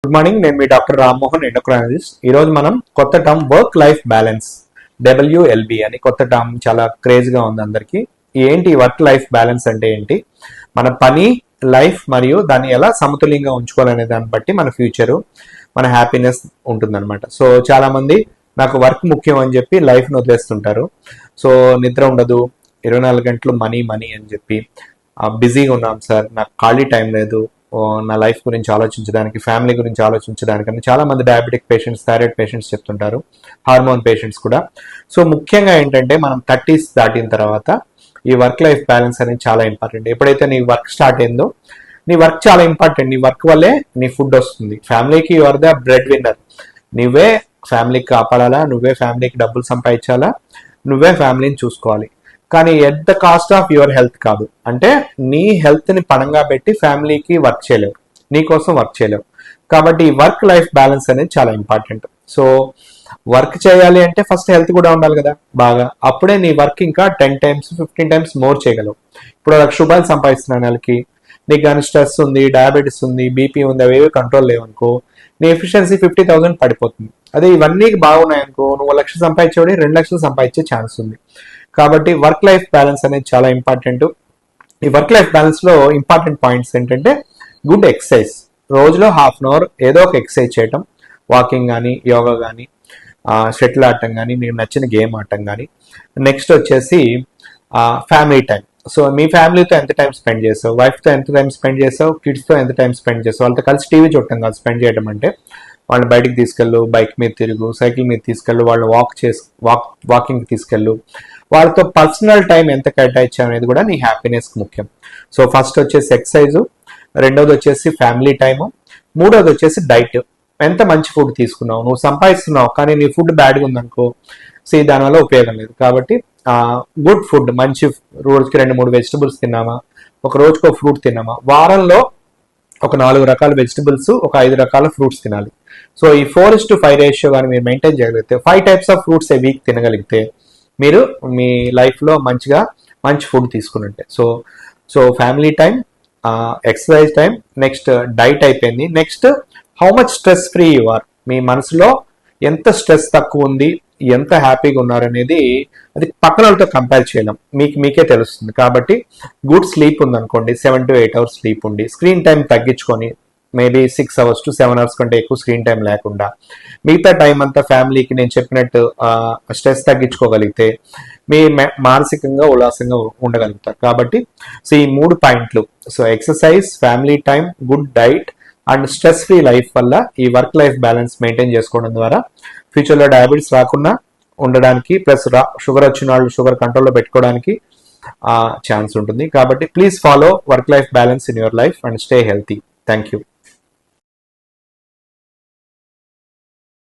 Good morning. నేను మీ doctor Rammohan, endocrinologist. ఈరోజు మనం కొత్త term work life balance, WLB అని కొత్త టర్మ్ చాలా క్రేజ్గా ఉంది అందరికీ. ఏంటి వర్క్ లైఫ్ బ్యాలెన్స్ అంటే ఏంటి, మన పని లైఫ్ మరియు దాన్ని ఎలా సమతుల్యంగా ఉంచుకోవాలనే దాన్ని బట్టి మన ఫ్యూచరు, మన హ్యాపీనెస్ ఉంటుందన్నమాట. సో చాలా మంది నాకు వర్క్ ముఖ్యం అని చెప్పి లైఫ్ని వదిలేస్తుంటారు. సో నిద్ర ఉండదు, 24 గంటలు మనీ అని చెప్పి బిజీగా ఉన్నాం సార్, నాకు ఖాళీ టైం లేదు నా లైఫ్ గురించి ఆలోచించడానికి, ఫ్యామిలీ గురించి ఆలోచించడానికి అని చాలా మంది డయాబెటిక్ పేషెంట్స్, థైరాయిడ్ పేషెంట్స్ చెప్తుంటారు, హార్మోన్ పేషెంట్స్ కూడా. సో ముఖ్యంగా ఏంటంటే మనం 30s దాటిన తర్వాత ఈ వర్క్ లైఫ్ బ్యాలెన్స్ అనేది చాలా ఇంపార్టెంట్. ఎప్పుడైతే నీ వర్క్ స్టార్ట్ అయిందో, నీ వర్క్ చాలా ఇంపార్టెంట్. నీ వర్క్ వల్లే నీ ఫుడ్ వస్తుంది. ఫ్యామిలీకి you are the breadwinner. నువ్వే ఫ్యామిలీకి కాపాడాలా, నువ్వే ఫ్యామిలీకి డబ్బులు సంపాదించాలా, నువ్వే ఫ్యామిలీని చూసుకోవాలి. కానీ at the cost of your health కాదు. అంటే నీ హెల్త్ని పణంగా పెట్టి ఫ్యామిలీకి వర్క్ చేయలేవు, నీ కోసం వర్క్ చేయలేవు. కాబట్టి ఈ వర్క్ లైఫ్ బ్యాలెన్స్ అనేది చాలా ఇంపార్టెంట్. సో వర్క్ చేయాలి అంటే ఫస్ట్ హెల్త్ కూడా ఉండాలి కదా బాగా. అప్పుడే నీ వర్క్ ఇంకా 10 times 15 times మోర్ చేయగలవు. ఇప్పుడు ₹1,00,000 సంపాదిస్తున్నాను నెలకి, నీకు కానీ స్ట్రెస్ ఉంది, డయాబెటీస్ ఉంది, బీపీ ఉంది, అవేవి కంట్రోల్ లేవనుకో, నీ ఎఫిషియన్సీ 50,000 పడిపోతుంది. అదే ఇవన్నీ బాగున్నాయనుకో, నువ్వు 1,00,000 సంపాదించేవాడి 2,00,000 సంపాదించే ఛాన్స్ ఉంది. కాబట్టి వర్క్ లైఫ్ బ్యాలెన్స్ అనేది చాలా ఇంపార్టెంట్. ఈ వర్క్ లైఫ్ బ్యాలెన్స్ లో ఇంపార్టెంట్ పాయింట్స్ ఏంటంటే గుడ్ ఎక్సర్సైజ్, రోజులో ½ an hour ఏదో ఒక ఎక్సర్సైజ్ చేయటం, వాకింగ్ కానీ, యోగా కానీ, షటిల్ ఆడటం కానీ, మీకు నచ్చిన గేమ్ ఆడటం కానీ. నెక్స్ట్ వచ్చేసి ఫ్యామిలీ టైం. సో మీ ఫ్యామిలీతో ఎంత టైం స్పెండ్ చేసావు, వైఫ్తో ఎంత టైం స్పెండ్ చేసావు, కిడ్స్తో ఎంత టైం స్పెండ్ చేసావు. వాళ్ళతో కలిసి టీవీ చూడటం కాదు స్పెండ్ చేయడం అంటే, వాళ్ళని బయటికి తీసుకెళ్ళు, బైక్ మీద తిరుగు, సైకిల్ మీద తీసుకెళ్ళు, వాళ్ళు వాకింగ్ తీసుకెళ్ళు. వాళ్ళతో పర్సనల్ టైం ఎంత కేటాయించావు అనేది కూడా నీ హ్యాపీనెస్కి ముఖ్యం. సో ఫస్ట్ వచ్చేసి ఎక్సర్సైజ్, రెండోది వచ్చేసి ఫ్యామిలీ టైము, మూడోది వచ్చేసి డైట్. ఎంత మంచి ఫుడ్ తీసుకున్నావు, నువ్వు సంపాదిస్తున్నావు కానీ నీ ఫుడ్ బ్యాడ్గా ఉందనుకో, దానివల్ల ఉపయోగం లేదు. కాబట్టి గుడ్ ఫుడ్, మంచి రోజుకి 2-3 వెజిటబుల్స్ తిన్నామా, ఒక రోజుకి ఒక ఫ్రూట్ తిన్నామా, వారంలో ఒక 4 రకాల వెజిటబుల్స్, ఒక 5 రకాల ఫ్రూట్స్ తినాలి. సో ఈ 4:5 రేషియో కానీ మీరు మెయింటైన్ చేయగలిగితే, 5 types of fruits a week తినగలిగితే మీరు మీ లైఫ్లో మంచి ఫుడ్ తీసుకున్నట్టే. So family time, exercise time, next diet అయిపోయింది. Next how much stress free you are, మీ మనసులో ఎంత స్ట్రెస్ తక్కువ ఉంది, ఎంత హ్యాపీగా ఉన్నారనేది అది పక్కన వాళ్ళతో కంపేర్ చేయలేం, మీకే తెలుస్తుంది. కాబట్టి గుడ్ స్లీప్ ఉందనుకోండి, 7 to 8 hours స్లీప్ ఉండి, స్క్రీన్ టైం తగ్గించుకొని మేబీ 6 hours to 7 hours కంటే ఎక్కువ స్క్రీన్ టైం లేకుండా, మిగతా టైం అంతా ఫ్యామిలీకి నేను చెప్పినట్టు స్ట్రెస్ తగ్గించుకోగలిగితే మీ మానసికంగా ఉల్లాసంగా ఉండగలుగుతారు. కాబట్టి సో ఈ 3 పాయింట్లు, so exercise, family time, good diet and stress free life వల్ల ఈ వర్క్ లైఫ్ బ్యాలెన్స్ మెయింటైన్ చేసుకోవడం ద్వారా ఫ్యూచర్లో డయాబెటీస్ రాకుండా ఉండడానికి, ప్లస్ షుగర్ వచ్చిన వాళ్ళు షుగర్ కంట్రోల్లో పెట్టుకోవడానికి ఛాన్స్ ఉంటుంది. కాబట్టి please follow work life balance in your life and stay healthy. Thank you.